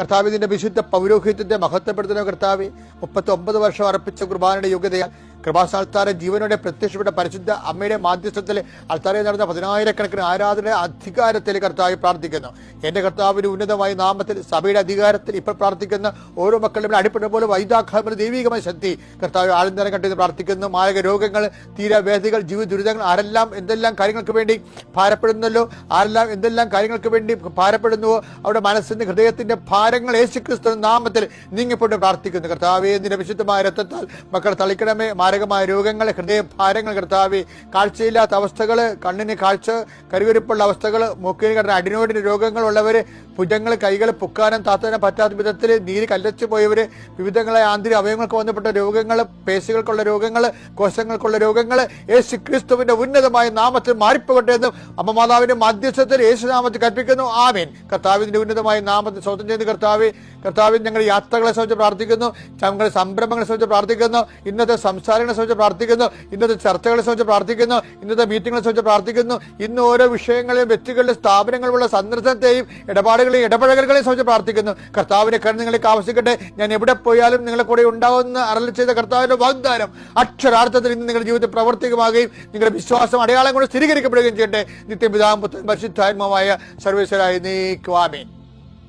കർത്താവിന്റെ വിശുദ്ധ പൗരോഹിത്യത്തെ മഹത്വപ്പെടുത്തുന്ന കർത്താവ് 39 വർഷം അർപ്പിച്ച കുർബാനയുടെ യോഗ്യതയാൽ കൃപാസ്ഥാനത്താരെ ജീവനോടെ പ്രത്യക്ഷപ്പെട്ട പരിശുദ്ധ അമ്മയുടെ മാധ്യസ്ഥത്തിൽ അൾത്താരയിൽ നടന്ന 10,000-കണക്കിന് ആരാധന അധികാരത്തിൽ കർത്താവ് പ്രാർത്ഥിക്കുന്നു. എന്റെ കർത്താവിന്റെ ഉന്നതമായ നാമത്തിൽ സഭയുടെ അധികാരത്തിൽ ഇപ്പോൾ പ്രാർത്ഥിക്കുന്ന ഓരോ മക്കളുടെ അടിപ്പെടുന്ന പോലെ വൈദാഖാമ ദൈവികമായ ശക്തി കർത്താവ് ആഴ്ന്നേരം കണ്ടെന്ന് പ്രാർത്ഥിക്കുന്നു. മാരക രോഗങ്ങൾ, തീരാവേദികൾ, ജീവിത ദുരിതങ്ങൾ, ആരെല്ലാം എന്തെല്ലാം കാര്യങ്ങൾക്ക് വേണ്ടി ഭാരപ്പെടുന്നല്ലോ, ആരെല്ലാം എന്തെല്ലാം കാര്യങ്ങൾക്ക് വേണ്ടി ഭാരപ്പെടുന്നുവോ അവിടെ മനസ്സിന്റെ ഹൃദയത്തിന്റെ ഭാരങ്ങൾ യേശുക്രിസ്തു നാമത്തിൽ നീങ്ങിക്കൊണ്ട് പ്രാർത്ഥിക്കുന്നു. കർത്താവേ, നിന്റെ വിശുദ്ധമായ രക്തത്താൽ മക്കളെ തളിക്കണമേ. മാരകമായ രോഗങ്ങൾ, ഹൃദയഭാരങ്ങൾ കർത്താവേ, കാഴ്ചയില്ലാത്ത അവസ്ഥകൾ, കണ്ണിന് കാഴ്ച കരുവരിപ്പുള്ള അവസ്ഥകൾ, മൂക്കിന് കിടന്ന അഡിനോയിഡിന്റെ രോഗങ്ങളുള്ളവര്, ഭുജങ്ങൾ, കൈകൾ പൊക്കാനും താത്താനും പറ്റാത്ത വിധത്തിൽ നീര് കല്ലച്ചു പോയവര്, വിവിധങ്ങളായ ആന്തരിക അവയവങ്ങൾക്ക് ബന്ധപ്പെട്ട രോഗങ്ങൾ, പേശികൾക്കുള്ള രോഗങ്ങൾ, കോശങ്ങൾക്കുള്ള രോഗങ്ങൾ യേശു ക്രിസ്തുവിന്റെ ഉന്നതമായ നാമത്തിൽ മാറിപ്പോകട്ടെ എന്നും അമ്മ മാതാവിന്റെ മധ്യസ്ഥത്തിൽ യേശുനാമത്തിൽ കൽപ്പിക്കുന്നു. ആമേൻ. കർത്താവിന്റെ ഉന്നതമായ നാമത്തിൽ സ്വന്തം ചെയ്യുന്ന കർത്താവിൻ ഞങ്ങളുടെ യാത്രകളെ സംബന്ധിച്ച് പ്രാർത്ഥിക്കുന്നു, ഞങ്ങളുടെ സംരംഭങ്ങളെ സംബന്ധിച്ച് പ്രാർത്ഥിക്കുന്നു, ഇന്നത്തെ സംസാരങ്ങളെ സംബന്ധിച്ച് പ്രാർത്ഥിക്കുന്നു, ഇന്നത്തെ ചർച്ചകളെ സംബന്ധിച്ച് പ്രാർത്ഥിക്കുന്നു, ഇന്നത്തെ മീറ്റിംഗുകളെ സംബന്ധിച്ച് പ്രാർത്ഥിക്കുന്നു, ഇന്ന് ഓരോ വിഷയങ്ങളെയും വ്യക്തികളുടെ സ്ഥാപനങ്ങളുള്ള സന്ദർശനത്തെയും ഇടപാടുകളെയും ഇടപഴകലുകളെയും സംബന്ധിച്ച് പ്രാർത്ഥിക്കുന്നു. കർത്താവിന്റെ കരുണ നിങ്ങൾക്ക് ആവശ്യിക്കട്ടെ. ഞാൻ എവിടെ പോയാലും നിങ്ങളെ കൂടെ ഉണ്ടാവുമെന്ന് അരുളി ചെയ്ത കർത്താവിന്റെ വാഗ്ദാനം അക്ഷരാർത്ഥത്തിൽ ഇന്ന് നിങ്ങളുടെ ജീവിതത്തിൽ പ്രവർത്തികമാകുകയും നിങ്ങളുടെ വിശ്വാസം അടയാളം കൊണ്ട് സ്ഥിരീകരിക്കപ്പെടുകയും ചെയ്യട്ടെ. നിത്യപിതാവും പുത്രനും പരിശുദ്ധാത്മാവുമായ സർവേശ്വരായ നീക്കുവാമേൻ.